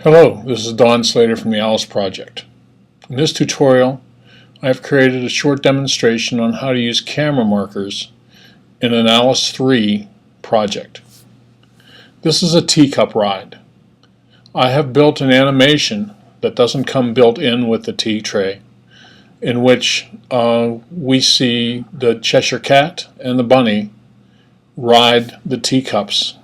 Hello, this is Don Slater from the Alice Project. In this tutorial, I have created a short demonstration on how to use camera markers in an Alice 3 project. This is a teacup ride. I have built an animation that doesn't come built in with the tea tray, in which we see the Cheshire Cat and the bunny ride the teacups.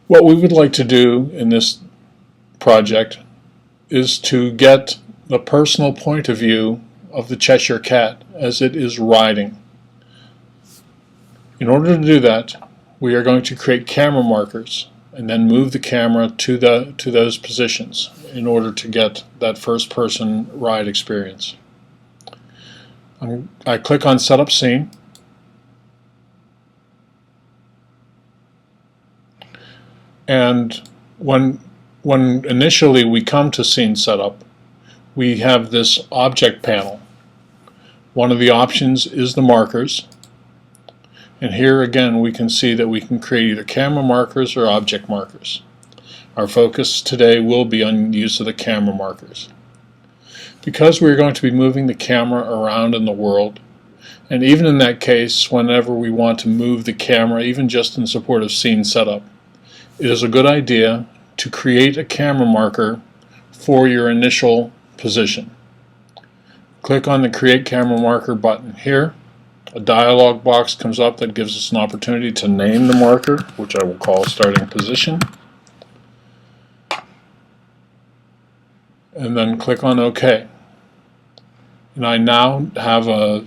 What we would like to do in this project is to get the personal point of view of the Cheshire Cat as it is riding. In order to do that, we are going to create camera markers and then move the camera to those positions in order to get that first person ride experience. I click on Setup Scene. And when initially we come to scene setup, we have this object panel. One of the options is the markers. And here again we can see that we can create either camera markers or object markers. Our focus today will be on use of the camera markers. Because we're going to be moving the camera around in the world, and even in that case, whenever we want to move the camera, even just in support of scene setup, it is a good idea to create a camera marker for your initial position. Click on the Create Camera Marker button here. A dialog box comes up that gives us an opportunity to name the marker, which I will call Starting Position. And then click on OK. And I now have a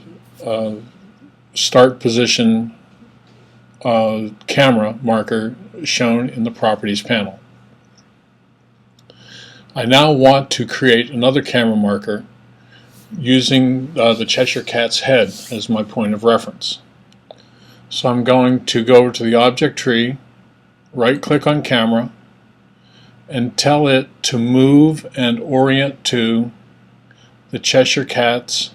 Start Position camera marker shown in the Properties panel. I now want to create another camera marker using the Cheshire Cat's head as my point of reference. So I'm going to go over to the object tree, right click on camera, and tell it to move and orient to the Cheshire Cat's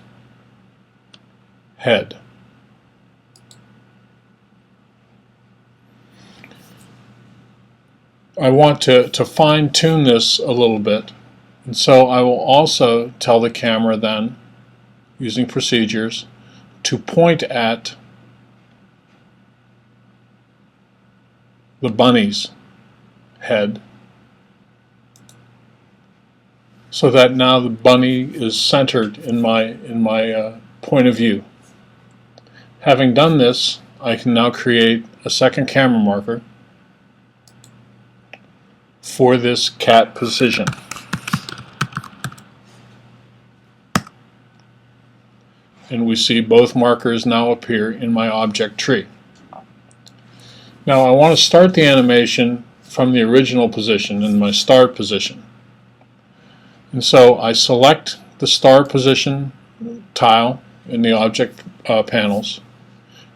head. I want to fine-tune this a little bit, and so I will also tell the camera then, using procedures, to point at the bunny's head, so that now the bunny is centered in my point of view. Having done this, I can now create a second camera marker for this cat position. And we see both markers now appear in my object tree. Now I want to start the animation from the original position in my start position. And so I select the start position tile in the object panels,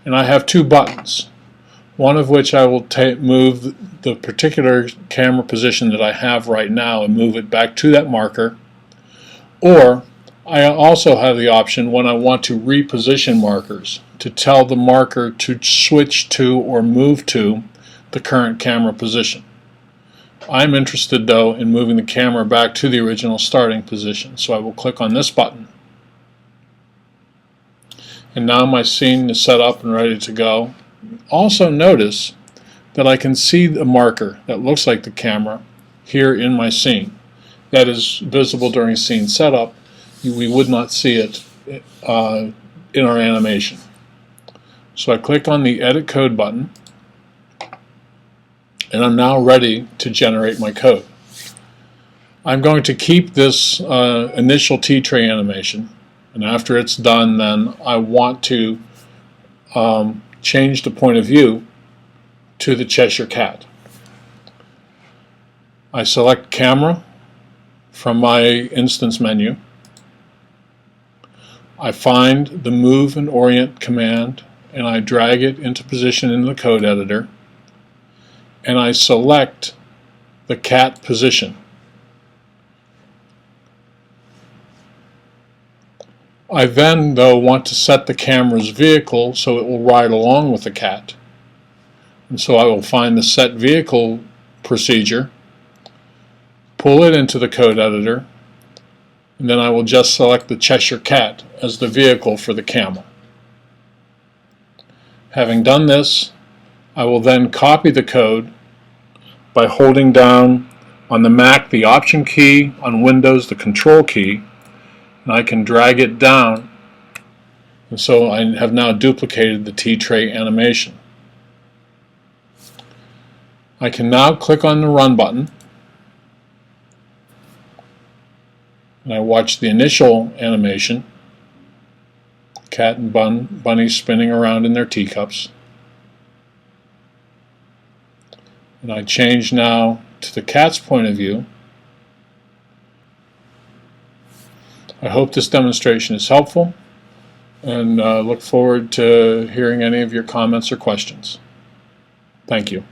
and I have two buttons. One of which I will move the particular camera position that I have right now and move it back to that marker. Or I also have the option when I want to reposition markers to tell the marker to switch to or move to the current camera position. I'm interested though in moving the camera back to the original starting position, so I will click on this button. And now my scene is set up and ready to go. Also notice that I can see the marker that looks like the camera here in my scene. That is visible during scene setup. We would not see it in our animation. So I click on the Edit Code button, and I'm now ready to generate my code. I'm going to keep this initial T-tray animation, and after it's done, then I want to change the point of view to the Cheshire Cat. I select Camera from my instance menu. I find the Move and Orient command, and I drag it into position in the code editor, and I select the cat position. I then, though, want to set the camera's vehicle so it will ride along with the cat. And so I will find the set vehicle procedure, pull it into the code editor, and then I will just select the Cheshire Cat as the vehicle for the camera. Having done this, I will then copy the code by holding down on the Mac the Option key, on Windows the Control key, and I can drag it down, and so I have now duplicated the T-tray animation. I can now click on the Run button, and I watch the initial animation, cat and bunny spinning around in their teacups. And I change now to the cat's point of view. I hope this demonstration is helpful, and look forward to hearing any of your comments or questions. Thank you.